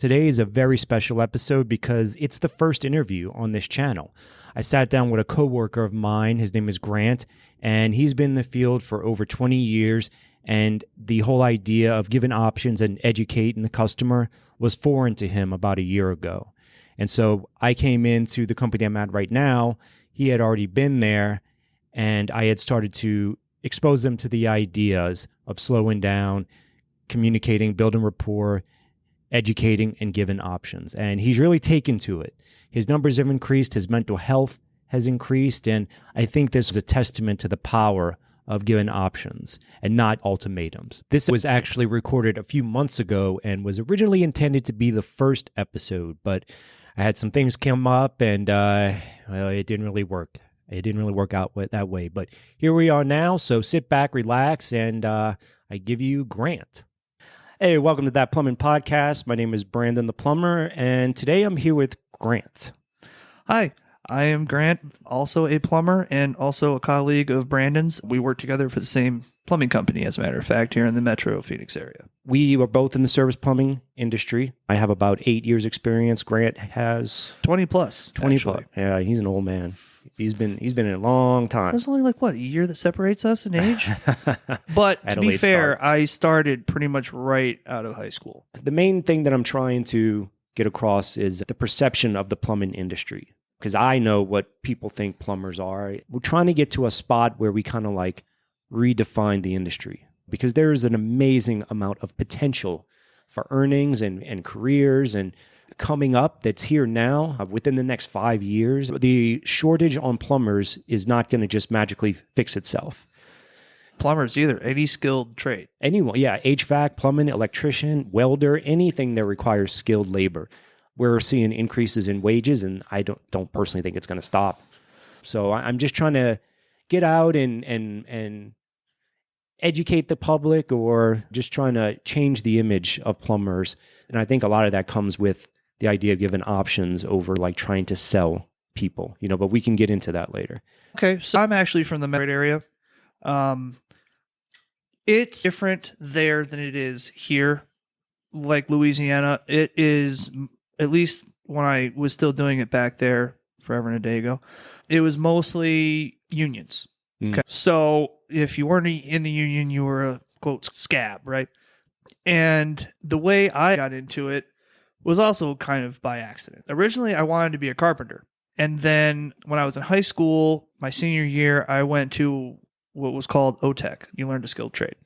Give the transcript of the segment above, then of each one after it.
Today is a very special episode because it's the first interview on this channel. I sat down with a coworker of mine. His name is Grant, and he's been in the field for over 20 years. And the whole idea of giving options and educating the customer was foreign to him about a year ago. And so I came into the company I'm at right now. He had already been there, and I had started to expose them to the ideas of slowing down, communicating, building rapport, educating, and giving options. And he's really taken to it. His numbers have increased, his mental health has increased, and I think this is a testament to the power of giving options and not ultimatums. This was actually recorded a few months ago and was originally intended to be the first episode, but I had some things come up and it didn't really work. It didn't really work out that way, but here we are now. So sit back, relax, and I give you Grant. Hey, welcome to That Plumbing Podcast. My name is Brandon the Plumber, and today I'm here with Grant. Hi, I am Grant, also a plumber and also a colleague of Brandon's. We work together for the same plumbing company, as a matter of fact, here in the Metro Phoenix area. We are both in the service plumbing industry. I have about 8 years experience. Grant has 20 plus. 20 actually. plus. Yeah, he's an old man. He's been in a long time. There's only a year that separates us in age? But to be fair, I started pretty much right out of high school. The main thing that I'm trying to get across is the perception of the plumbing industry, because I know what people think plumbers are. We're trying to get to a spot where we kind of like redefine the industry, because there is an amazing amount of potential for earnings and careers and coming up that's here now within the next 5 years. The shortage on plumbers is not going to just magically fix itself. Plumbers either, any skilled trade. Anyone, yeah, HVAC, plumbing, electrician, welder, anything that requires skilled labor. We're seeing increases in wages, and I don't personally think it's going to stop. So I'm just trying to get out and educate the public, or just trying to change the image of plumbers. And I think a lot of that comes with the idea of giving options over like trying to sell people, but we can get into that later. Okay, so I'm actually from the Metro area. It's different there than it is here. Like Louisiana, it is, at least when I was still doing it back there forever and a day ago, it was mostly unions. Okay. So if you weren't in the union, you were a quote scab, right? And the way I got into it was also kind of by accident. Originally, I wanted to be a carpenter. And then when I was in high school, my senior year, I went to what was called OTEC. You learned a skilled trade.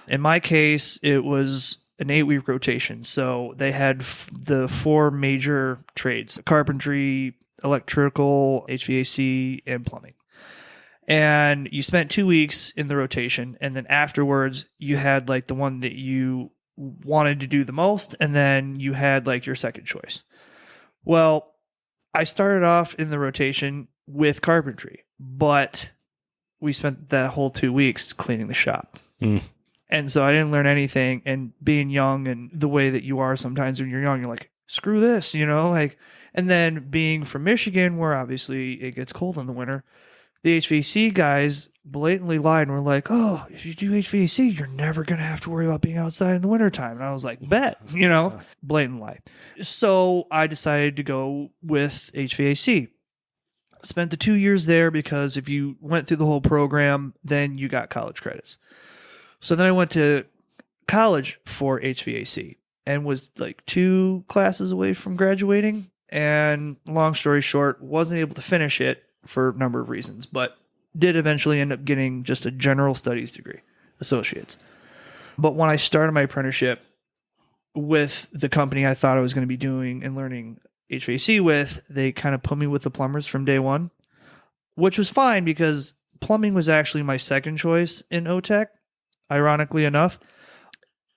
In my case, it was an 8-week rotation. So they had the 4 major trades: carpentry, electrical, HVAC, and plumbing. And you spent 2 weeks in the rotation, and then afterwards you had like the one that you wanted to do the most, and then you had like your second choice. Well, I started off in the rotation with carpentry, but we spent that whole 2 weeks cleaning the shop. And so I didn't learn anything, and being young and the way that you are sometimes when you're young, you're like, screw this, and then being from Michigan, where obviously it gets cold in the winter, the HVAC guys blatantly lied and were like, oh, if you do HVAC, you're never going to have to worry about being outside in the wintertime. And I was like, bet, blatant lie. So I decided to go with HVAC. Spent the 2 years there because if you went through the whole program, then you got college credits. So then I went to college for HVAC and was like 2 classes away from graduating. And long story short, wasn't able to finish it for a number of reasons, but did eventually end up getting just a general studies degree, associates. But when I started my apprenticeship with the company I thought I was going to be doing and learning HVAC with, they kind of put me with the plumbers from day one, which was fine because plumbing was actually my second choice in OTEC, ironically enough.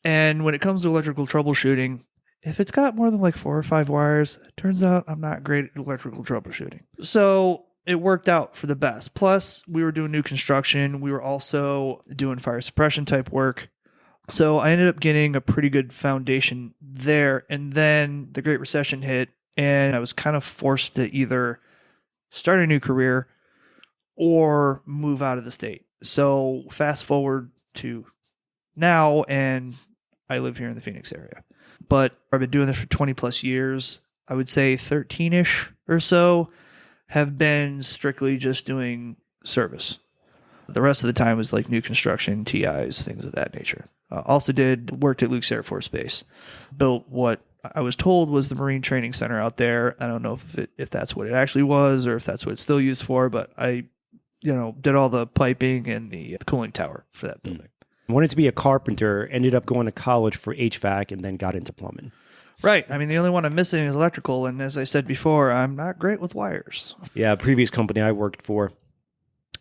And when it comes to electrical troubleshooting, if it's got more than like 4 or 5 wires, it turns out I'm not great at electrical troubleshooting. So it worked out for the best. Plus, we were doing new construction. We were also doing fire suppression type work. So I ended up getting a pretty good foundation there. And then the Great Recession hit, and I was kind of forced to either start a new career or move out of the state. So fast forward to now, and I live here in the Phoenix area. but I've been doing this for 20 plus years. I would say 13-ish or so have been strictly just doing service. The rest of the time was like new construction, TIs, things of that nature. Also worked at Luke's Air Force Base. Built what I was told was the Marine Training Center out there. I don't know if that's what it actually was or if that's what it's still used for, but I, did all the piping and the cooling tower for that building. Wanted to be a carpenter, ended up going to college for HVAC, and then got into plumbing. Right. I mean, the only one I'm missing is electrical, and as I said before, I'm not great with wires. Yeah, previous company I worked for,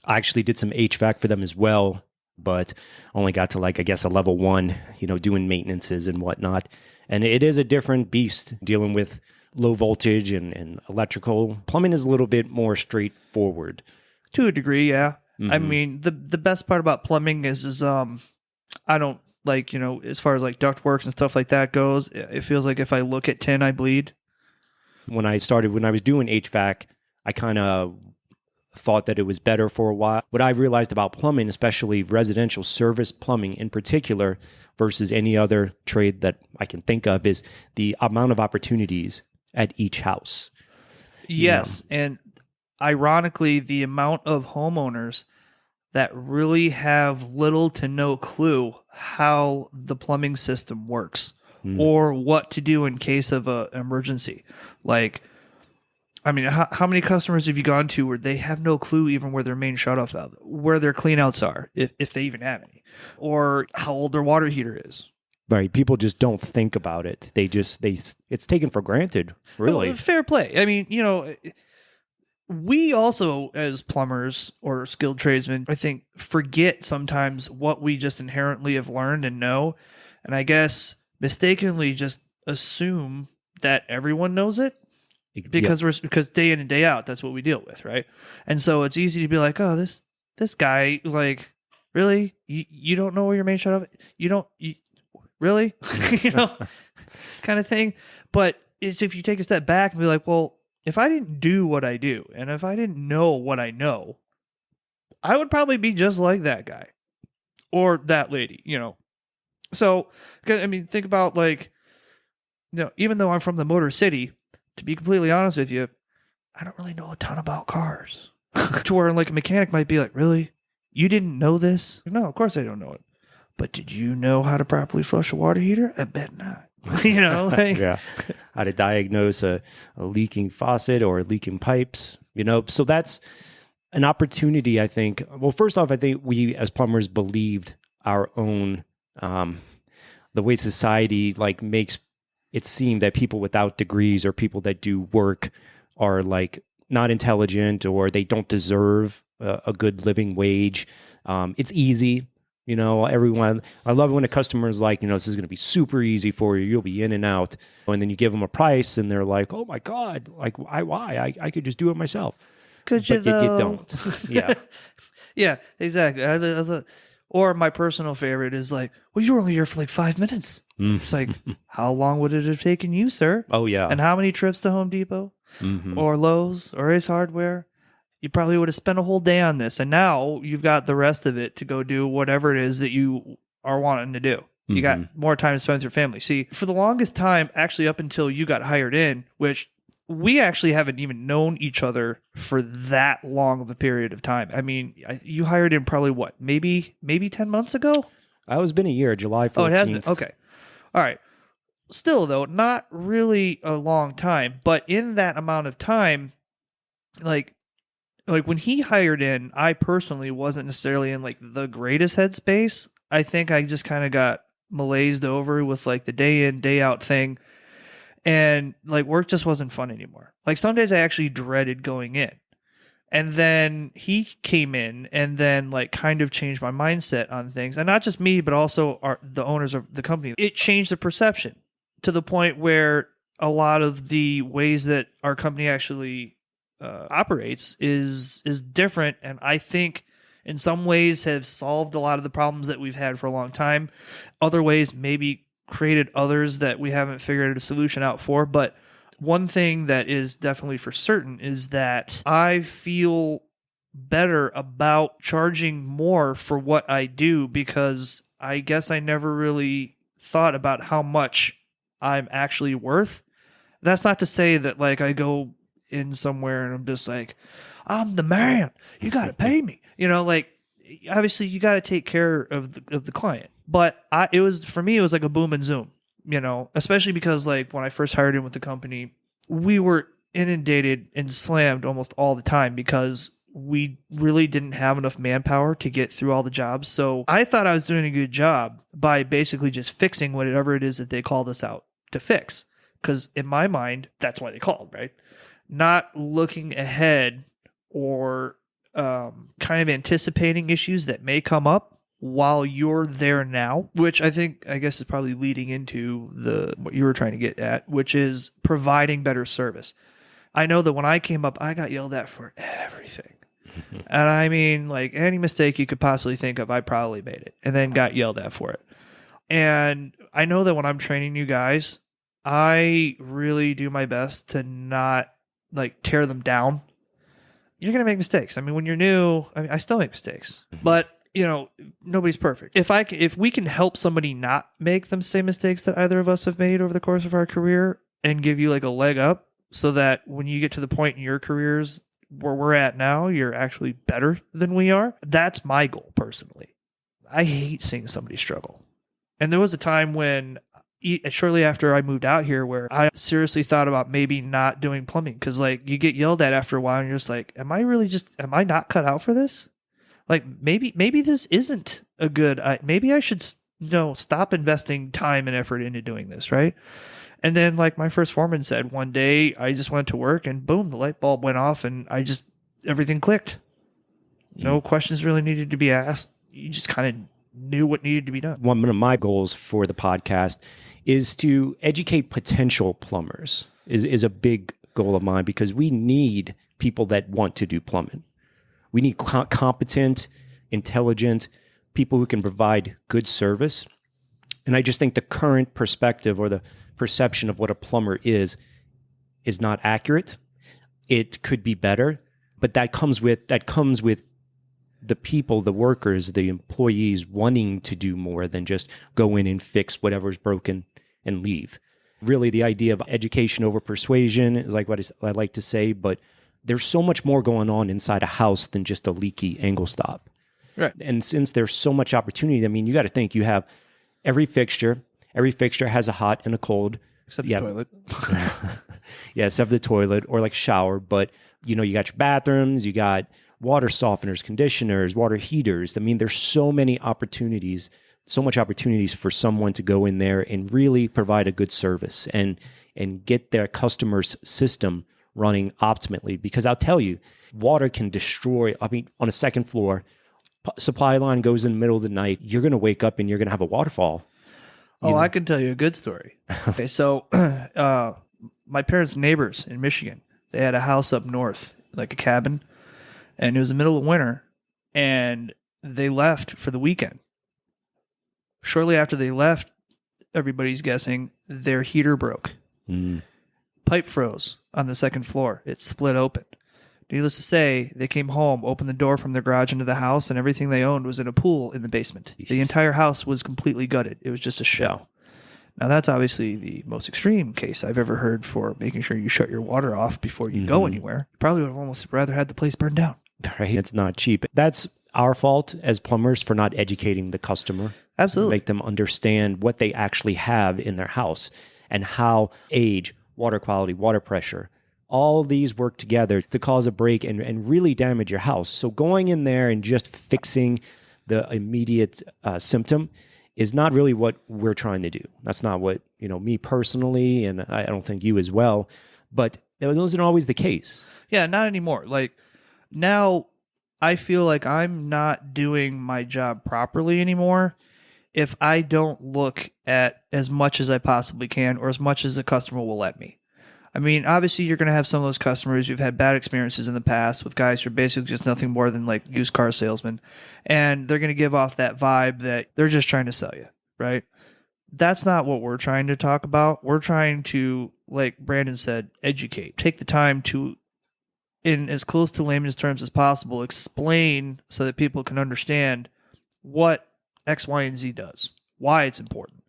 I actually did some HVAC for them as well, but only got to a level 1, doing maintenances and whatnot. And it is a different beast dealing with low voltage and electrical. Plumbing is a little bit more straightforward. To a degree, yeah. Mm-hmm. I mean, the best part about plumbing is I don't as far as like ductwork and stuff like that goes, it feels like if I look at tin, I bleed. When I was doing HVAC, I kind of thought that it was better for a while. What I've realized about plumbing, especially residential service plumbing in particular, versus any other trade that I can think of, is the amount of opportunities at each house. Yes, and ironically, the amount of homeowners that really have little to no clue how the plumbing system works or what to do in case of an emergency. Like, I mean, how many customers have you gone to where they have no clue even where their main shutoff valve, where their cleanouts are, if they even have any, or how old their water heater is? Right. People just don't think about it. It's taken for granted, really. Fair play. I mean, we also, as plumbers or skilled tradesmen, I think, forget sometimes what we just inherently have learned and know. And I guess mistakenly just assume that everyone knows it because day in and day out, that's what we deal with. Right. And so it's easy to be like, oh, this guy, like, really? You don't know where your main shutoff? Really? Kind of thing. But it's if you take a step back and be like, well, if I didn't do what I do, and if I didn't know what I know, I would probably be just like that guy or that lady, So, I mean, think about even though I'm from the Motor City, to be completely honest with you, I don't really know a ton about cars. To where like a mechanic might be like, really? You didn't know this? No, of course I don't know it. But did you know how to properly flush a water heater? I bet not. Yeah, how to diagnose a leaking faucet or leaking pipes, so that's an opportunity. I think, well, first off, I think we as plumbers believed our own, the way society makes it seem that people without degrees or people that do work are not intelligent or they don't deserve a good living wage. It's easy. Everyone, I love it when a customer is like, this is going to be super easy for you. You'll be in and out. And then you give them a price and they're like, oh my God, why? I could just do it myself. Could you though? You don't. Yeah. Yeah, exactly. Or my personal favorite is like, well, you were only here for 5 minutes. It's like, how long would it have taken you, sir? Oh, yeah. And how many trips to Home Depot or Lowe's or Ace Hardware? You probably would have spent a whole day on this. And now you've got the rest of it to go do whatever it is that you are wanting to do. You got more time to spend with your family. See, for the longest time, actually up until you got hired in, which we actually haven't even known each other for that long of a period of time. I mean, you hired in probably what, maybe 10 months ago? It's been a year, July 14th. Oh, it has been? Okay. All right. Still, though, not really a long time. But in that amount of time, like when he hired in, I personally wasn't necessarily in the greatest headspace. I think I just kind of got malazed over with the day in, day out thing. And work just wasn't fun anymore. Some days I actually dreaded going in. And then he came in and then kind of changed my mindset on things. And not just me, but also the owners of the company. It changed the perception to the point where a lot of the ways that our company actually operates is different, and I think in some ways have solved a lot of the problems that we've had for a long time. Other ways maybe created others that we haven't figured a solution out for. But one thing that is definitely for certain is that I feel better about charging more for what I do, because I guess I never really thought about how much I'm actually worth. That's not to say that like I go in somewhere and I'm just like, I'm the man. You got to pay me. Like obviously you got to take care of the client. But it was for me, it was like a boom and zoom. Especially because like when I first hired in with the company, we were inundated and slammed almost all the time because we really didn't have enough manpower to get through all the jobs. So I thought I was doing a good job by basically just fixing whatever it is that they called us out to fix. Because in my mind, that's why they called, right? Not looking ahead or kind of anticipating issues that may come up while you're there now, which I guess is probably leading into what you were trying to get at, which is providing better service. I know that when I came up, I got yelled at for everything. And I mean, like any mistake you could possibly think of, I probably made it and then got yelled at for it. And I know that when I'm training you guys, I really do my best to not like tear them down. You're going to make mistakes. I mean, when you're new, I still make mistakes, but nobody's perfect. If we can help somebody not make the same mistakes that either of us have made over the course of our career and give you like a leg up so that when you get to the point in your careers where we're at now, you're actually better than we are. That's my goal personally. I hate seeing somebody struggle. And there was a time when shortly after I moved out here where I seriously thought about maybe not doing plumbing because like you get yelled at after a while and you're just like, am I not cut out for this? Like maybe this isn't a good, maybe I should stop investing time and effort into doing this. Right. And then like my first foreman said one day I just went to work and boom, the light bulb went off and everything clicked. No questions really needed to be asked. You just kind of knew what needed to be done. One of my goals for the podcast is to educate potential plumbers is a big goal of mine because we need people that want to do plumbing. We need competent, intelligent people who can provide good service. And I just think the current perspective or the perception of what a plumber is not accurate. It could be better, but that comes with the people, the workers, the employees wanting to do more than just go in and fix whatever's broken and leave. Really, the idea of education over persuasion is like what I like to say, but there's so much more going on inside a house than just a leaky angle stop. Right. And since there's so much opportunity, I mean, you got to think you have every fixture has a hot and a cold. Except the toilet. Yeah, except the toilet or like shower. But, you got your bathrooms, you got water softeners, conditioners, water heaters. I mean, there's so much opportunities for someone to go in there and really provide a good service and get their customer's system running optimally. Because I'll tell you, water can destroy, on a second floor, supply line goes in the middle of the night, you're going to wake up and you're going to have a waterfall. I can tell you a good story. Okay, so my parents' neighbors in Michigan, they had a house up north, like a cabin, and it was the middle of winter, and they left for the weekend. Shortly after they left, everybody's guessing, their heater broke. Pipe froze on the second floor. It split open. Needless to say, they came home, opened the door from their garage into the house, and everything they owned was in a pool in the basement. Jeez. The entire house was completely gutted. It was just a shell. Now, that's obviously the most extreme case I've ever heard for making sure you shut your water off before you go anywhere. Probably would have almost rather had the place burned down. Right. It's not cheap. That's our fault as plumbers for not educating the customer. Absolutely. Make them understand what they actually have in their house and how age, water quality, water pressure, all these work together to cause a break and really damage your house. So going in there and just fixing the immediate symptom is not really what we're trying to do. That's not what, me personally, and I don't think you as well, but that wasn't always the case. Yeah, not anymore. Like now I feel like I'm not doing my job properly anymore if I don't look at as much as I possibly can or as much as the customer will let me. I mean, obviously, you're going to have some of those customers who've had bad experiences in the past with guys who are basically just nothing more than like used car salesmen. And they're going to give off that vibe that they're just trying to sell you, right? That's not what we're trying to talk about. We're trying to, like Brandon said, educate. Take the time to, in as close to layman's terms as possible, explain so that people can understand what X, Y, and Z does, why it's important,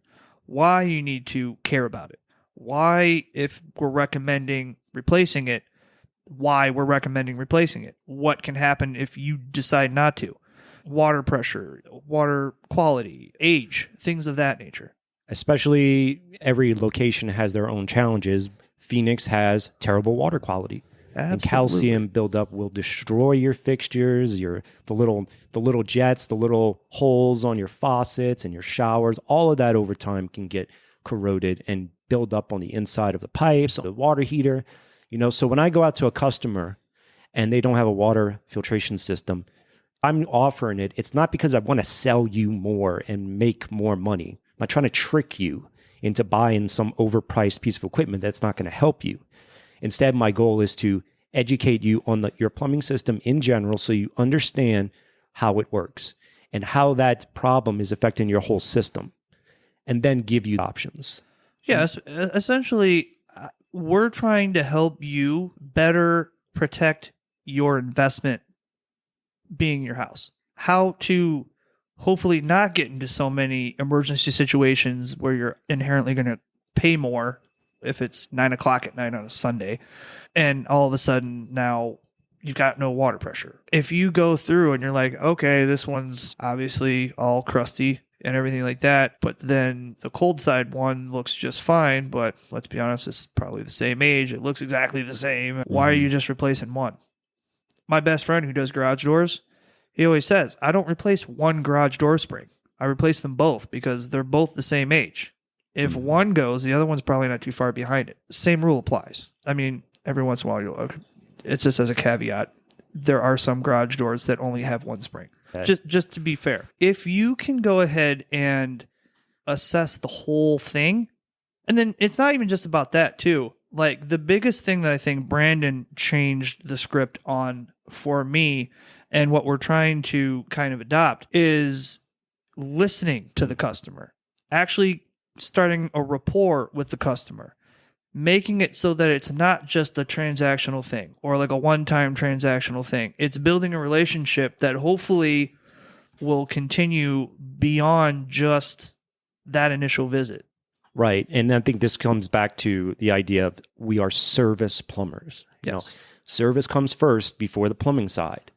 why you need to care about it, why, if we're recommending replacing it, why we're recommending replacing it, what can happen if you decide not to, water pressure, water quality, age, things of that nature. Especially every location has their own challenges. Phoenix has terrible water quality. Absolutely. And calcium buildup will destroy your fixtures, the little jets, the little holes on your faucets and your showers. All of that over time can get corroded and build up on the inside of the pipes, the water heater. So when I go out to a customer and they don't have a water filtration system, I'm offering it. It's not because I want to sell you more and make more money. I'm not trying to trick you into buying some overpriced piece of equipment that's not going to help you. Instead, my goal is to educate you on your plumbing system in general so you understand how it works and how that problem is affecting your whole system, and then give you options. Yes, essentially, we're trying to help you better protect your investment being your house. How to hopefully not get into so many emergency situations where you're inherently going to pay more if it's 9:00 at night on a Sunday, and all of a sudden now you've got no water pressure. If you go through and you're like, okay, this one's obviously all crusty and everything like that, but then the cold side one looks just fine, but let's be honest, it's probably the same age. It looks exactly the same. Why are you just replacing one? My best friend who does garage doors, he always says, I don't replace one garage door spring. I replace them both because they're both the same age. If one goes, the other one's probably not too far behind it. Same rule applies. I mean, every once in a while, it's just as a caveat, there are some garage doors that only have one spring. Just to be fair. If you can go ahead and assess the whole thing, and then it's not even just about that too. Like the biggest thing that I think Brandon changed the script on for me, and what we're trying to kind of adopt, is listening to the customer. Actually starting a rapport with the customer, making it so that it's not just a transactional thing or like a one-time transactional thing. It's building a relationship that hopefully will continue beyond just that initial visit. Right. And I think this comes back to the idea of we are service plumbers. Yes. Service comes first before the plumbing side.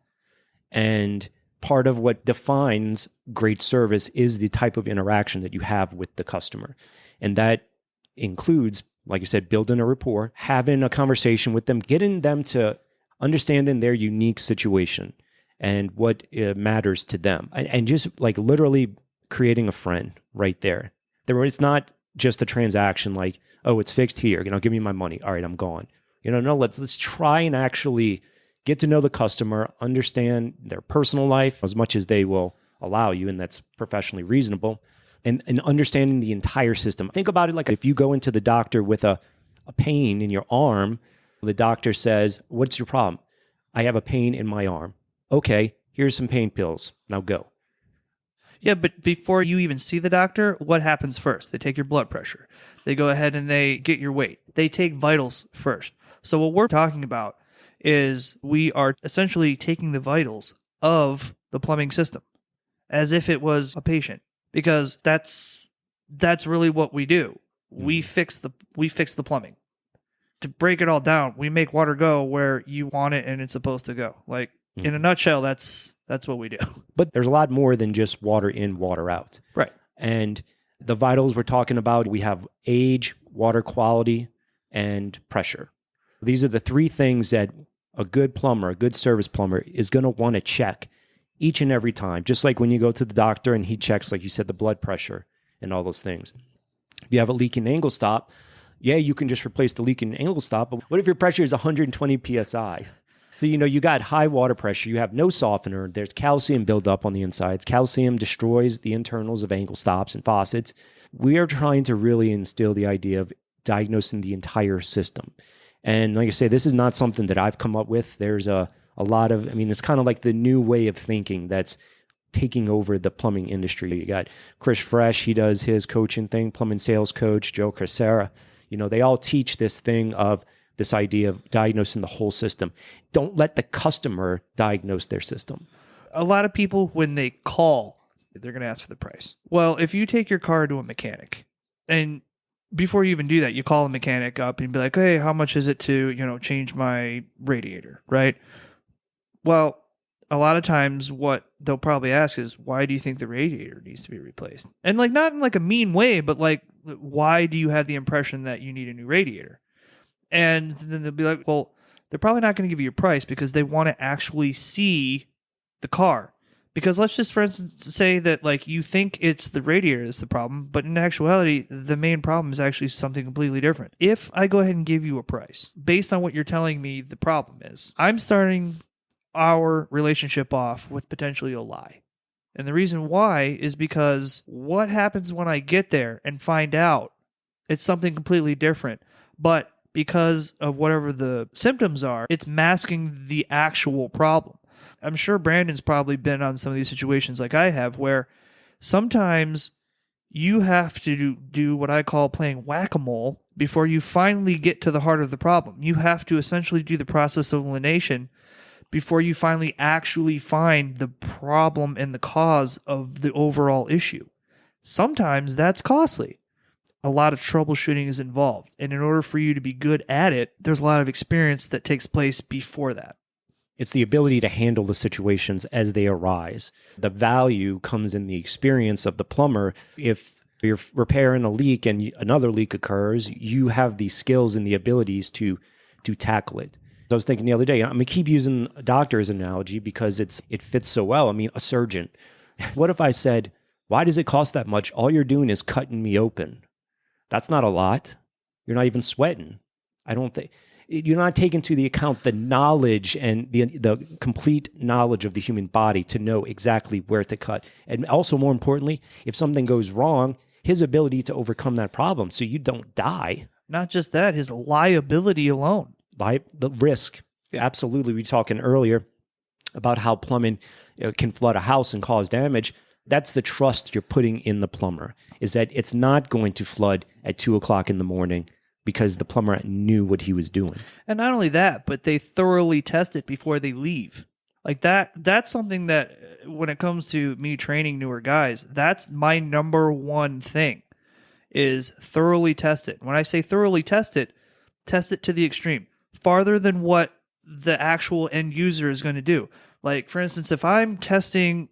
And part of what defines great service is the type of interaction that you have with the customer. And that includes, like you said, building a rapport, having a conversation with them, getting them to understanding their unique situation and what matters to them. And just like literally creating a friend right there. It's not just a transaction like, oh, it's fixed here, give me my money. All right, I'm gone. No, let's try and actually get to know the customer, understand their personal life as much as they will allow you, and that's professionally reasonable, and understanding the entire system. Think about it like if you go into the doctor with a pain in your arm, the doctor says, what's your problem? I have a pain in my arm. Okay, here's some pain pills. Now go. Yeah, but before you even see the doctor, what happens first? They take your blood pressure. They go ahead and they get your weight. They take vitals first. So what we're talking about is we are essentially taking the vitals of the plumbing system as if it was a patient, because that's really what we do. We fix the plumbing. To break it all down, we make water go where you want it and it's supposed to go. Like in a nutshell, that's what we do. But there's a lot more than just water in, water out. Right. And the vitals we're talking about, we have age, water quality, and pressure. These are the three things that a good plumber, a good service plumber, is going to want to check each and every time. Just like when you go to the doctor and he checks, like you said, the blood pressure and all those things. If you have a leaking angle stop, yeah, you can just replace the leaking angle stop. But what if your pressure is 120 PSI? So, you got high water pressure. You have no softener. There's calcium buildup on the insides. Calcium destroys the internals of angle stops and faucets. We are trying to really instill the idea of diagnosing the entire system. And like I say, this is not something that I've come up with. There's a lot of, it's kind of like the new way of thinking that's taking over the plumbing industry. You got Chris Fresh, he does his coaching thing, plumbing sales coach, Joe Cresera. They all teach this thing of this idea of diagnosing the whole system. Don't let the customer diagnose their system. A lot of people, when they call, they're going to ask for the price. Well, if you take your car to a mechanic And before you even do that, you call a mechanic up and be like, hey, how much is it to, change my radiator, right? Well, a lot of times what they'll probably ask is, why do you think the radiator needs to be replaced? And like, not in like a mean way, but like, why do you have the impression that you need a new radiator? And then they'll be like, well, they're probably not going to give you a price because they want to actually see the car. Because let's just, for instance, say that like you think it's the radiator that's the problem, but in actuality, the main problem is actually something completely different. If I go ahead and give you a price based on what you're telling me the problem is, I'm starting our relationship off with potentially a lie. And the reason why is because what happens when I get there and find out it's something completely different, but because of whatever the symptoms are, it's masking the actual problem. I'm sure Brandon's probably been on some of these situations like I have, where sometimes you have to do what I call playing whack-a-mole before you finally get to the heart of the problem. You have to essentially do the process of elimination before you finally actually find the problem and the cause of the overall issue. Sometimes that's costly. A lot of troubleshooting is involved. And in order for you to be good at it, there's a lot of experience that takes place before that. It's the ability to handle the situations as they arise. The value comes in the experience of the plumber. If you're repairing a leak and another leak occurs, you have the skills and the abilities to tackle it. I was thinking the other day, I'm going to keep using a doctor as an analogy because it fits so well. I mean, a surgeon. What if I said, why does it cost that much? All you're doing is cutting me open. That's not a lot. You're not even sweating. I don't think you're not taking into the account the knowledge and the complete knowledge of the human body to know exactly where to cut. And also, more importantly, if something goes wrong, his ability to overcome that problem so you don't die. Not just that, his liability alone. The risk. Yeah. Absolutely. We were talking earlier about how plumbing can flood a house and cause damage. That's the trust you're putting in the plumber, is that it's not going to flood at 2:00 in the morning because the plumber knew what he was doing. And not only that, but they thoroughly test it before they leave. Like that's something that when it comes to me training newer guys, that's my number one thing is thoroughly test it. When I say thoroughly test it to the extreme, farther than what the actual end user is going to do. Like, for instance, if I'm testing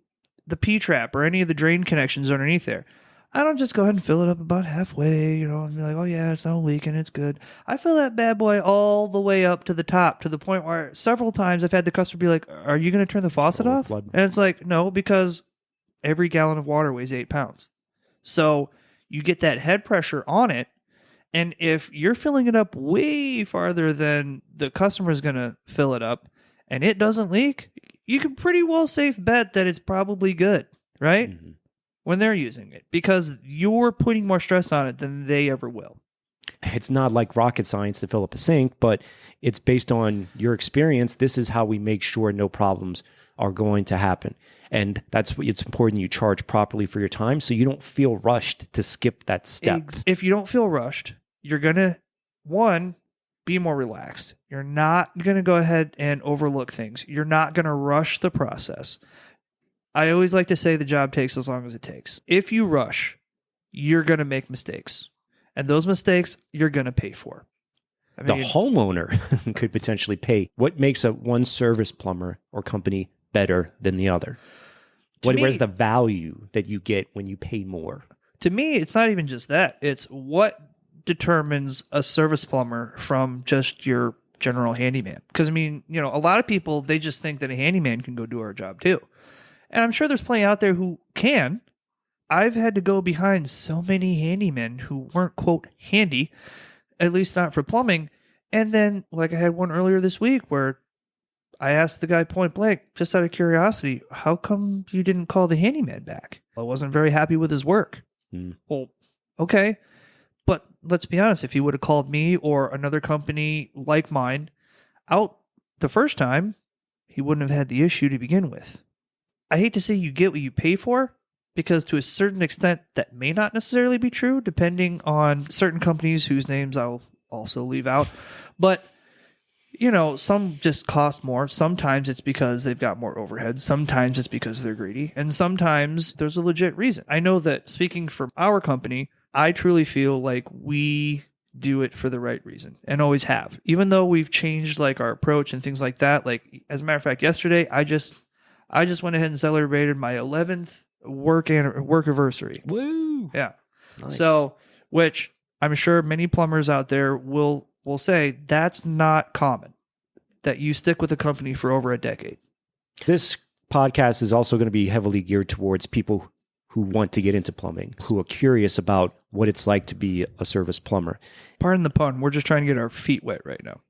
the P-trap or any of the drain connections underneath there, I don't just go ahead and fill it up about halfway, and be like, oh yeah, it's not leaking, it's good. I fill that bad boy all the way up to the top, to the point where several times I've had the customer be like, are you going to turn the faucet off? Flood. And it's like, no, because every gallon of water weighs 8 pounds. So you get that head pressure on it, and if you're filling it up way farther than the customer is going to fill it up, and it doesn't leak, you can pretty well safe bet that it's probably good, right? Mm-hmm. When they're using it, because you're putting more stress on it than they ever will. It's not like rocket science to fill up a sink, but it's based on your experience. This is how we make sure no problems are going to happen. And that's what it's important you charge properly for your time so you don't feel rushed to skip that step. If you don't feel rushed, you're going to, one, be more relaxed. You're not going to go ahead and overlook things. You're not going to rush the process. I always like to say the job takes as long as it takes. If you rush, you're going to make mistakes. And those mistakes, you're going to pay for. I mean, the homeowner could potentially pay. What makes a one service plumber or company better than the other? Where's the value that you get when you pay more? To me, it's not even just that. It's what determines a service plumber from just your general handyman. Because, I mean, a lot of people, they just think that a handyman can go do our job too. And I'm sure there's plenty out there who can. I've had to go behind so many handymen who weren't, quote, handy, at least not for plumbing. And then, like I had one earlier this week where I asked the guy point blank, just out of curiosity, how come you didn't call the handyman back? I wasn't very happy with his work. Well, okay. But let's be honest, if he would have called me or another company like mine out the first time, he wouldn't have had the issue to begin with. I hate to say you get what you pay for, because to a certain extent that may not necessarily be true, depending on certain companies whose names I'll also leave out. But, some just cost more. Sometimes it's because they've got more overhead. Sometimes it's because they're greedy. And sometimes there's a legit reason. I know that speaking for our company, I truly feel like we do it for the right reason and always have. Even though we've changed like our approach and things like that. Like as a matter of fact, yesterday I just went ahead and celebrated my 11th work anniversary. Woo! Yeah. Nice. So, which I'm sure many plumbers out there will say that's not common, that you stick with a company for over a decade. This podcast is also going to be heavily geared towards people who want to get into plumbing, who are curious about what it's like to be a service plumber. Pardon the pun, we're just trying to get our feet wet right now.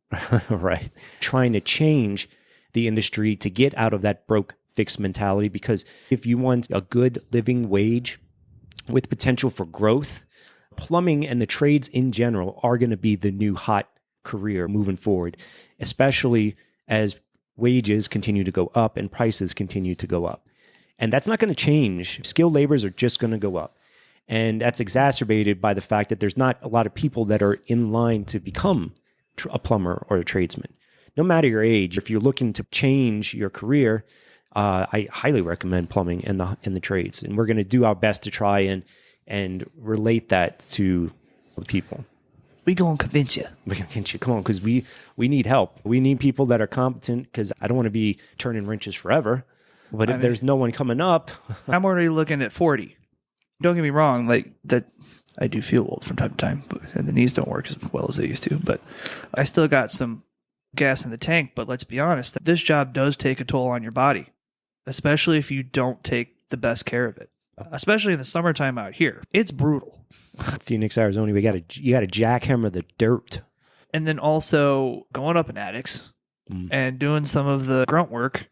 Right. Trying to change the industry to get out of that broke fixed mentality, because if you want a good living wage with potential for growth, plumbing and the trades in general are going to be the new hot career moving forward, especially as wages continue to go up and prices continue to go up. And that's not going to change. Skilled laborers are just going to go up. And that's exacerbated by the fact that there's not a lot of people that are in line to become a plumber or a tradesman. No matter your age, if you're looking to change your career, I highly recommend plumbing and the trades. And we're going to do our best to try and relate that to the people. We going to convince you. We're going to convince you. Come on, because we need help. We need people that are competent, because I don't want to be turning wrenches forever. But if there's no one coming up... I'm already looking at 40. Don't get me wrong, like that. I do feel old from time to time, and the knees don't work as well as they used to. But I still got some gas in the tank. But let's be honest, this job does take a toll on your body, especially if you don't take the best care of it. Especially in the summertime out here, it's brutal. Phoenix, Arizona, you got to jackhammer the dirt, and then also going up in attics and doing some of the grunt work.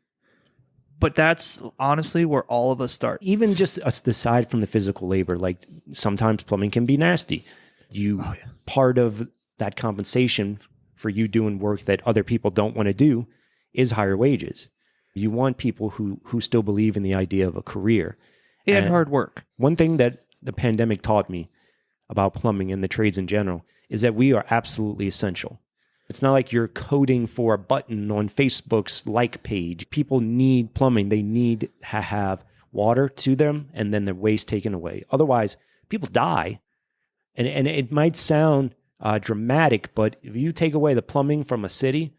But that's honestly where all of us start. Even just aside from the physical labor, like sometimes plumbing can be nasty. Part of that compensation for you doing work that other people don't want to do is higher wages. You want people who still believe in the idea of a career. And hard work. One thing that the pandemic taught me about plumbing and the trades in general is that we are absolutely essential. It's not like you're coding for a button on Facebook's like page. People need plumbing. They need to have water to them and then their waste taken away. Otherwise, people die. And it might sound dramatic, but if you take away the plumbing from a city,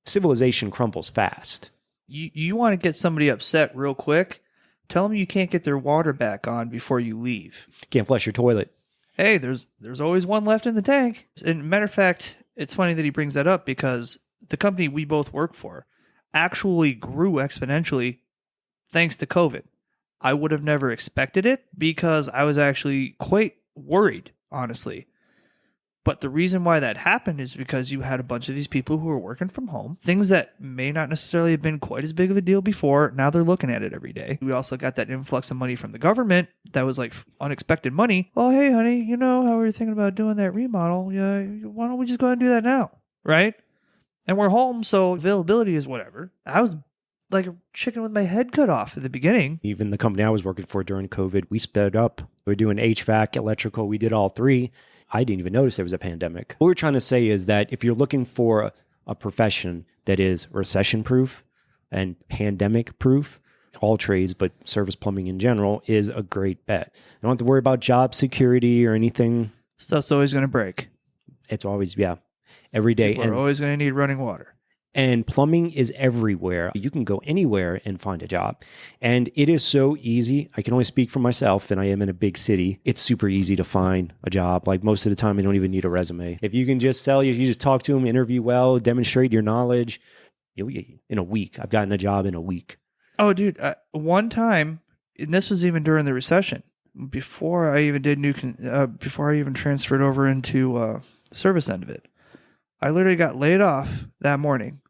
civilization crumbles fast. You want to get somebody upset real quick, tell them you can't get their water back on before you leave. Can't flush your toilet. Hey, there's always one left in the tank. And matter of fact, it's funny that he brings that up, because the company we both work for actually grew exponentially thanks to COVID. I would have never expected it, because I was actually quite worried, honestly. But the reason why that happened is because you had a bunch of these people who were working from home. Things that may not necessarily have been quite as big of a deal before, now they're looking at it every day. We also got that influx of money from the government that was like unexpected money. Oh, hey, honey, you know how we were thinking about doing that remodel? Yeah, why don't we just go ahead and do that now? Right? And we're home, so availability is whatever. I was like a chicken with my head cut off at the beginning. Even the company I was working for during COVID, we sped up. We were doing HVAC, electrical. We did all three. I didn't even notice there was a pandemic. What we're trying to say is that if you're looking for a profession that is recession-proof and pandemic-proof, all trades, but service plumbing in general, is a great bet. You don't have to worry about job security or anything. Stuff's always going to break. It's always, every day. We're always going to need running water. And plumbing is everywhere. You can go anywhere and find a job. And it is so easy. I can only speak for myself, and I am in a big city. It's super easy to find a job. Like most of the time, I don't even need a resume. If you can just sell, you just talk to them, interview well, demonstrate your knowledge. In a week, I've gotten a job in a week. Oh, dude, one time, and this was even during the recession, before I even did before I even transferred over into the service end of it, I literally got laid off that morning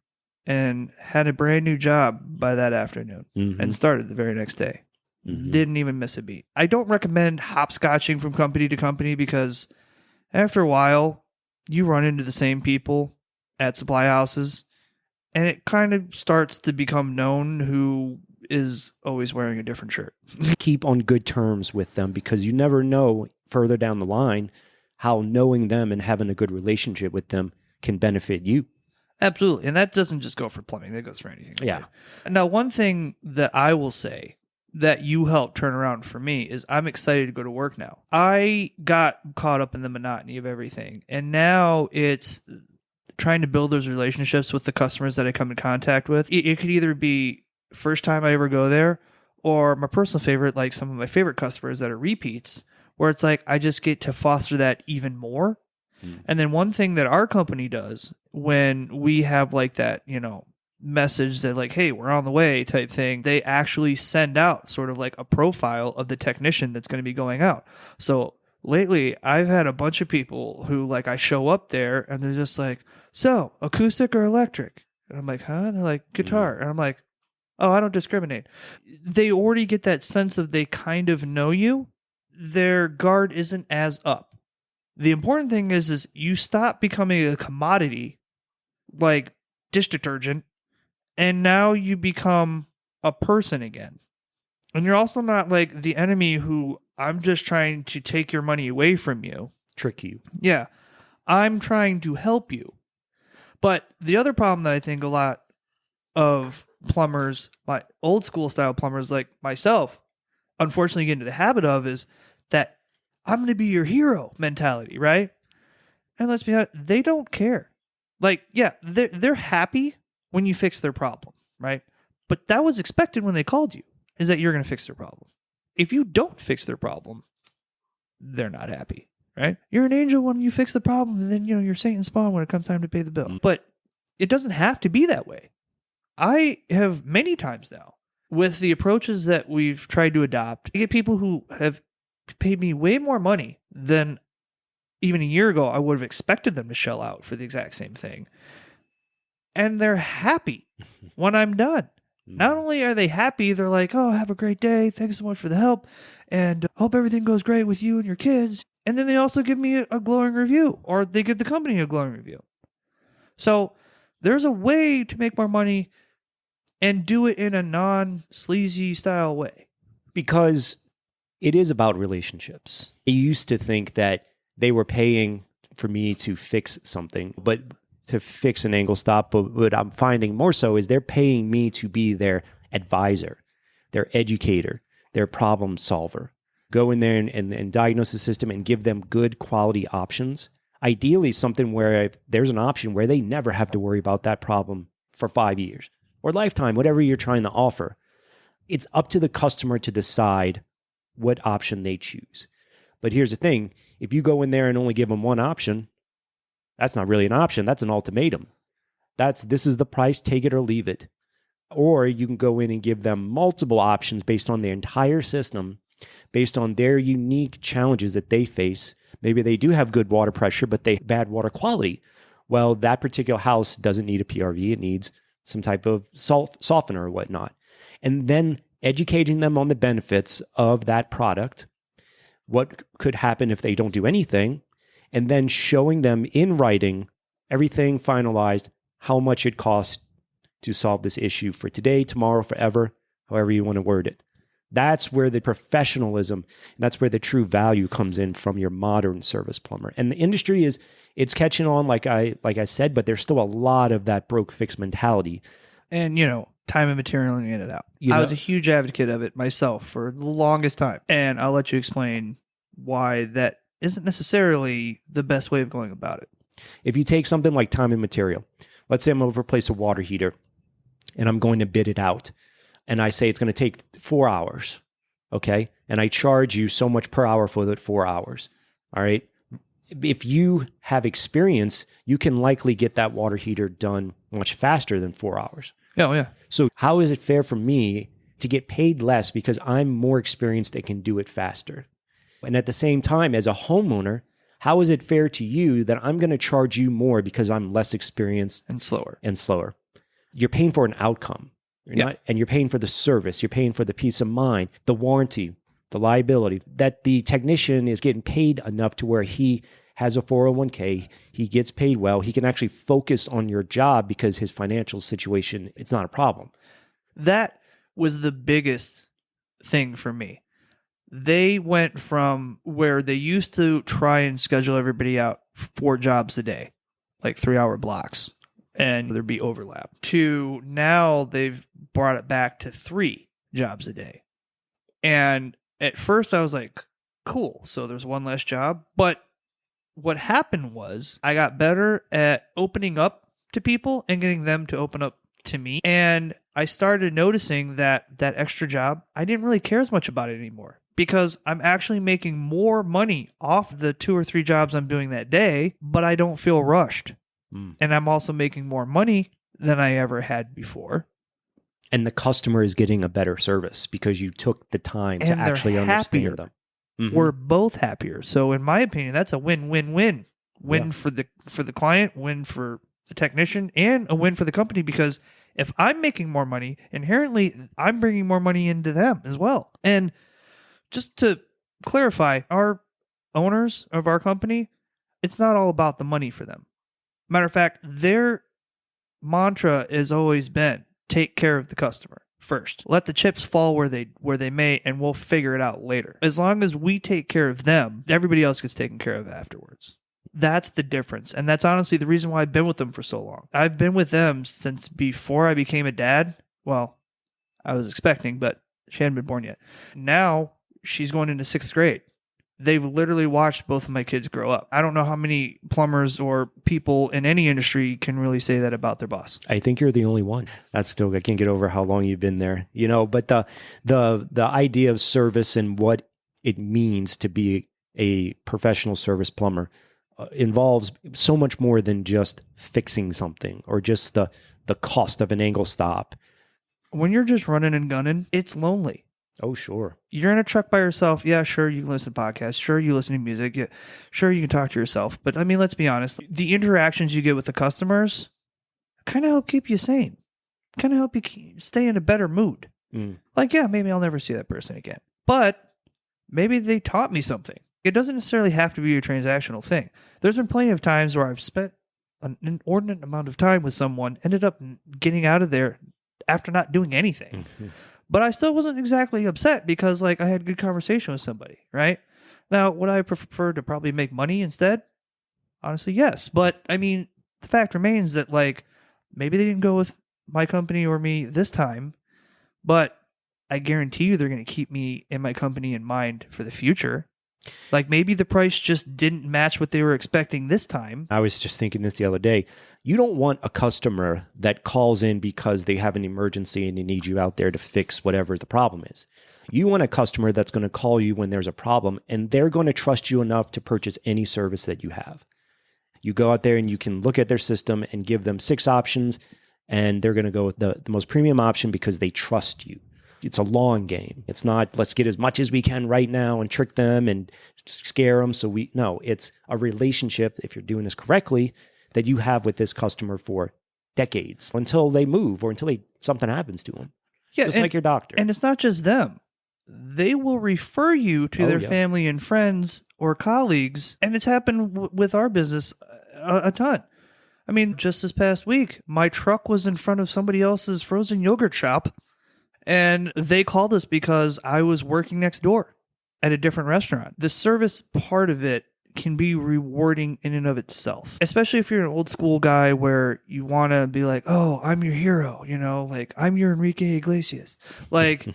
and had a brand new job by that afternoon and started the very next day. Didn't even miss a beat. I don't recommend hopscotching from company to company, because after a while, you run into the same people at supply houses, and it kind of starts to become known who is always wearing a different shirt. Keep on good terms with them, because you never know further down the line how knowing them and having a good relationship with them can benefit you. Absolutely. And that doesn't just go for plumbing. That goes for anything. Yeah. Now, one thing that I will say that you helped turn around for me is I'm excited to go to work now. I got caught up in the monotony of everything, and now it's trying to build those relationships with the customers that I come in contact with. It could either be first time I ever go there, or my personal favorite, like some of my favorite customers that are repeats, where it's like I just get to foster that even more. And then one thing that our company does when we have like that, message that like, hey, we're on the way type thing, they actually send out sort of like a profile of the technician that's going to be going out. So lately I've had a bunch of people who like I show up there and they're just like, so acoustic or electric? And I'm like, huh? And they're like, guitar. And I'm like, oh, I don't discriminate. They already get that sense of they kind of know you. Their guard isn't as up. The important thing is you stop becoming a commodity like dish detergent, and now you become a person again. And you're also not like the enemy who I'm just trying to take your money away from you. Trick you. Yeah. I'm trying to help you. But the other problem that I think a lot of plumbers, my old school style plumbers like myself, unfortunately get into the habit of is that I'm going to be your hero mentality, right? And let's be honest, they don't care. Like, yeah, they're happy when you fix their problem, right? But that was expected when they called you, is that you're going to fix their problem. If you don't fix their problem, they're not happy, right? You're an angel when you fix the problem, and then, you're Satan's spawn when it comes time to pay the bill. But it doesn't have to be that way. I have many times now, with the approaches that we've tried to adopt, I get people who have paid me way more money than even a year ago I would have expected them to shell out for the exact same thing. And they're happy when I'm done. Not only are they happy, they're like, oh, have a great day. Thanks so much for the help. And hope everything goes great with you and your kids. And then they also give me a glowing review, or they give the company a glowing review. So there's a way to make more money and do it in a non-sleazy style way. Because it is about relationships. I used to think that they were paying for me to fix something, but to fix an angle stop. But what I'm finding more so is they're paying me to be their advisor, their educator, their problem solver. Go in there and diagnose the system and give them good quality options. Ideally, something where there's an option where they never have to worry about that problem for 5 years or lifetime, whatever you're trying to offer. It's up to the customer to decide what option they choose. But here's the thing. If you go in there and only give them one option, that's not really an option. That's an ultimatum. This is the price, take it or leave it. Or you can go in and give them multiple options based on their entire system, based on their unique challenges that they face. Maybe they do have good water pressure, but they have bad water quality. Well, that particular house doesn't need a PRV. It needs some type of softener or whatnot. And then educating them on the benefits of that product, what could happen if they don't do anything, and then showing them in writing, everything finalized, how much it costs to solve this issue for today, tomorrow, forever, however you want to word it. That's where the professionalism, and that's where the true value comes in from your modern service plumber. And the industry it's catching on, like I said, but there's still a lot of that broke fix mentality. And, time and material and get it out. I was a huge advocate of it myself for the longest time. And I'll let you explain why that isn't necessarily the best way of going about it. If you take something like time and material, let's say I'm going to replace a water heater and I'm going to bid it out. And I say it's going to take 4 hours, okay? And I charge you so much per hour for that 4 hours, all right? If you have experience, you can likely get that water heater done much faster than 4 hours. Oh, yeah. So how is it fair for me to get paid less because I'm more experienced and can do it faster? And at the same time, as a homeowner, how is it fair to you that I'm going to charge you more because I'm less experienced and slower? You're paying for an outcome. And you're paying for the service. You're paying for the peace of mind, the warranty, the liability, that the technician is getting paid enough to where he has a 401k, he gets paid well, he can actually focus on your job because his financial situation, it's not a problem. That was the biggest thing for me. They went from where they used to try and schedule everybody out 4 jobs a day, like 3-hour blocks, and there'd be overlap, to now they've brought it back to 3 jobs a day. And at first I was like, cool, so there's one less job. But what happened was I got better at opening up to people and getting them to open up to me. And I started noticing that extra job, I didn't really care as much about it anymore because I'm actually making more money off the 2 or 3 jobs I'm doing that day, but I don't feel rushed. And I'm also making more money than I ever had before. And the customer is getting a better service because you took the time to And they're actually happier. understand them. We're both happier. So in my opinion, that's a win-win-win. Win for the client, win for the technician, and a win for the company, because if I'm making more money, inherently I'm bringing more money into them as well. And just to clarify, our owners of our company, it's not all about the money for them. Matter of fact, their mantra has always been take care of the customer first. Let the chips fall where they may, and we'll figure it out later. As long as we take care of them, everybody else gets taken care of afterwards. That's the difference. And that's honestly the reason why I've been with them for so long. I've been with them since before I became a dad. Well, I was expecting, but she hadn't been born yet. Now she's going into 6th grade. They've literally watched both of my kids grow up. I don't know how many plumbers or people in any industry can really say that about their boss. I think you're the only one. That's still, I can't get over how long you've been there, but the idea of service and what it means to be a professional service plumber involves so much more than just fixing something or just the cost of an angle stop. When you're just running and gunning, it's lonely. Oh, sure. You're in a truck by yourself. Yeah, sure, you can listen to podcasts. Sure, you listen to music. Yeah, sure, you can talk to yourself. But I mean, let's be honest. The interactions you get with the customers kind of help keep you sane. Kind of help you stay in a better mood. Like, yeah, maybe I'll never see that person again. But maybe they taught me something. It doesn't necessarily have to be a transactional thing. There's been plenty of times where I've spent an inordinate amount of time with someone, ended up getting out of there after not doing anything. But I still wasn't exactly upset because, like, I had a good conversation with somebody, right? Now, would I prefer to probably make money instead? Honestly, yes. But, I mean, the fact remains that, like, maybe they didn't go with my company or me this time, but I guarantee you they're going to keep me and my company in mind for the future. Like, maybe the price just didn't match what they were expecting this time. I was just thinking this the other day. You don't want a customer that calls in because they have an emergency and they need you out there to fix whatever the problem is. You want a customer that's going to call you when there's a problem, and they're going to trust you enough to purchase any service that you have. You go out there and you can look at their system and give them 6 options, and they're going to go with the most premium option because they trust you. It's a long game. It's not, let's get as much as we can right now and trick them and scare them. No, it's a relationship, if you're doing this correctly, that you have with this customer for decades until they move or until something happens to them. Yeah, just like your doctor. And it's not just them. They will refer you to their family and friends or colleagues. And it's happened with our business a ton. I mean, just this past week, my truck was in front of somebody else's frozen yogurt shop. And they called us because I was working next door at a different restaurant. The service part of it can be rewarding in and of itself, especially if you're an old school guy where you want to be like, oh, I'm your hero, like I'm your Enrique Iglesias. Like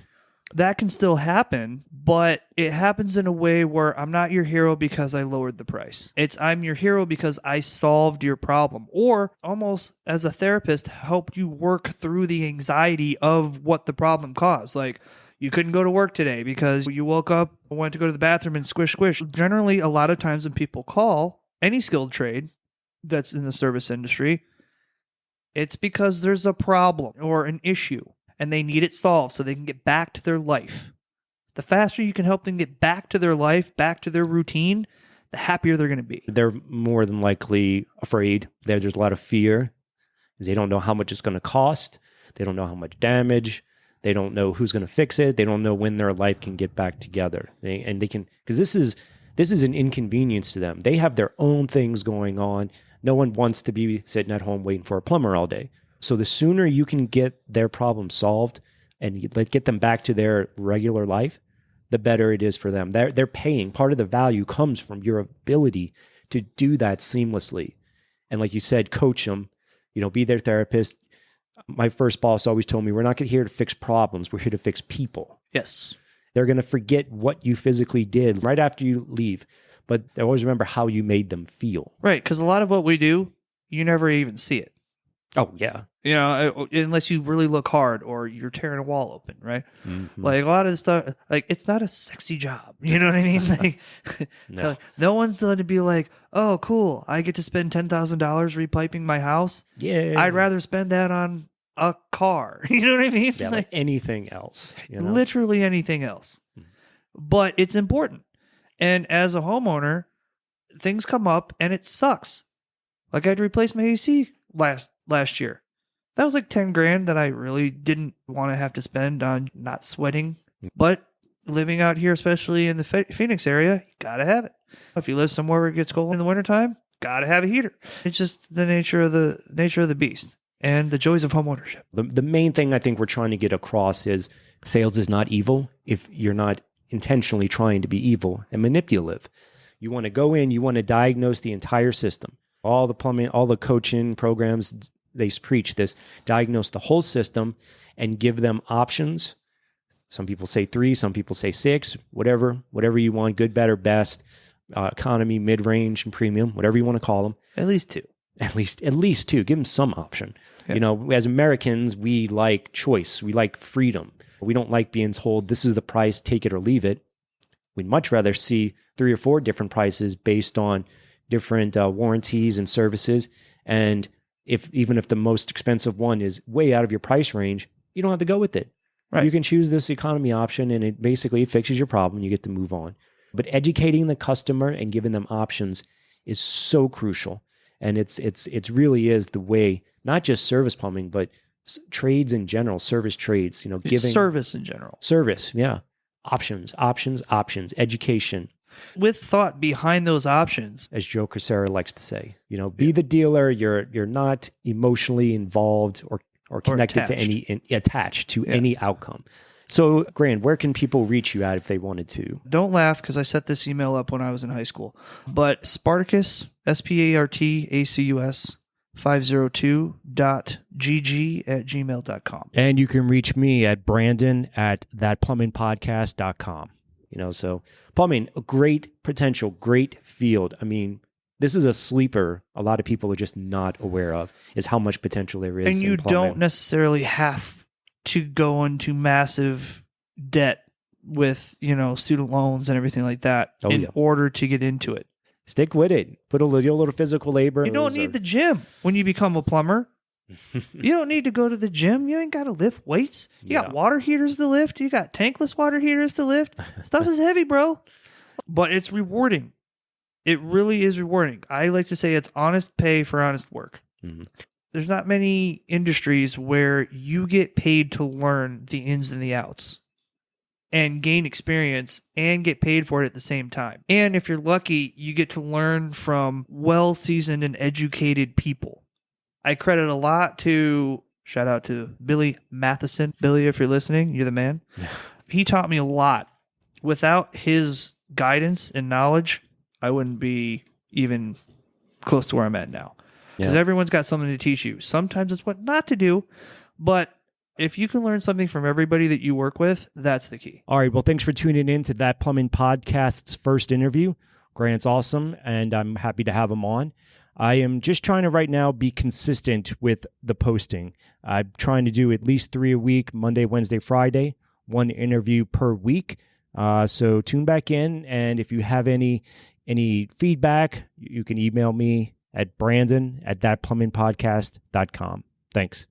that can still happen, but it happens in a way where I'm not your hero because I lowered the price. I'm your hero because I solved your problem, or almost as a therapist, helped you work through the anxiety of what the problem caused. Like, you couldn't go to work today because you woke up, went to go to the bathroom, and squish, squish. Generally, a lot of times when people call any skilled trade that's in the service industry, it's because there's a problem or an issue and they need it solved so they can get back to their life. The faster you can help them get back to their life, back to their routine, the happier they're going to be. They're more than likely afraid. There's a lot of fear. They don't know how much it's going to cost. They don't know how much damage. They don't know who's going to fix it. They don't know when their life can get back together. Because this is an inconvenience to them. They have their own things going on. No one wants to be sitting at home waiting for a plumber all day. So the sooner you can get their problem solved and get them back to their regular life, the better it is for them. They're paying. Part of the value comes from your ability to do that seamlessly. And like you said, coach them, be their therapist. My first boss always told me, we're not here to fix problems. We're here to fix people. Yes. They're going to forget what you physically did right after you leave, but they always remember how you made them feel. Right, because a lot of what we do, you never even see it. Oh, yeah. You know, unless you really look hard or you're tearing a wall open, right? Mm-hmm. Like a lot of the stuff, like it's not a sexy job. You know what I mean? Like, No. like, no one's going to be like, oh, cool, I get to spend $10,000 repiping my house. Yeah. I'd rather spend that on a car. You know what I mean? Yeah, like anything else. You know? Literally anything else. But it's important. And as a homeowner, things come up and it sucks. Like I had to replace my AC last year. That was like 10 grand that I really didn't want to have to spend on not sweating. But living out here, especially in the Phoenix area, you got to have it. If you live somewhere where it gets cold in the wintertime, got to have a heater. It's just the nature of the beast and the joys of homeownership. The main thing I think we're trying to get across is sales is not evil if you're not intentionally trying to be evil and manipulative. You want to go in, you want to diagnose the entire system. All the plumbing, all the coaching programs, they preach this, diagnose the whole system and give them options. Some people say 3, some people say 6, whatever you want, good, better, best, economy, mid-range, and premium, whatever you want to call them. At least 2. At least 2. Give them some option. Yeah. You know, as Americans, we like choice. We like freedom. We don't like being told this is the price, take it or leave it. We'd much rather see 3 or 4 different prices based on different warranties and services. And even if the most expensive one is way out of your price range, you don't have to go with it. Right. You can choose this economy option and it basically fixes your problem. You get to move on. But educating the customer and giving them options is so crucial. And it's really is the way, not just service plumbing, but trades in general, service trades, you know, giving service in general. Service, yeah. Options, education. With thought behind those options. As Joe Crisera likes to say, you know, be the dealer. You're not emotionally involved or connected to attached to any outcome. So, Grant, where can people reach you at if they wanted to? Don't laugh because I set this email up when I was in high school. But Spartacus, SPARTACUS 502.gg@gmail.com. And you can reach me at Brandon@thatplumbingpodcast.com. You know, so plumbing, a great potential, great field. I mean, this is a sleeper a lot of people are just not aware of, is how much potential there is. And you don't necessarily have to go into massive debt with, you know, student loans and everything like that in order to get into it. Stick with it. Put a little physical labor. You don't need the gym when you become a plumber. You don't need to go to the gym. You ain't got to lift weights. You got water heaters to lift. You got tankless water heaters to lift. Stuff is heavy, bro. But it's rewarding. It really is rewarding. I like to say it's honest pay for honest work. Mm-hmm. There's not many industries where you get paid to learn the ins and the outs and gain experience and get paid for it at the same time. And if you're lucky, you get to learn from well-seasoned and educated people. I credit a lot to, shout out to Billy Matheson. Billy, if you're listening, you're the man. He taught me a lot. Without his guidance and knowledge, I wouldn't be even close to where I'm at now. Because everyone's got something to teach you. Sometimes it's what not to do, but if you can learn something from everybody that you work with, that's the key. All right. Well, thanks for tuning in to That Plumbing Podcast's first interview. Grant's awesome, and I'm happy to have him on. I am just trying to right now be consistent with the posting. I'm trying to do at least 3 a week, Monday, Wednesday, Friday, 1 interview per week. So tune back in, and if you have any feedback, you can email me at Brandon@thatplumbingpodcast.com. Thanks.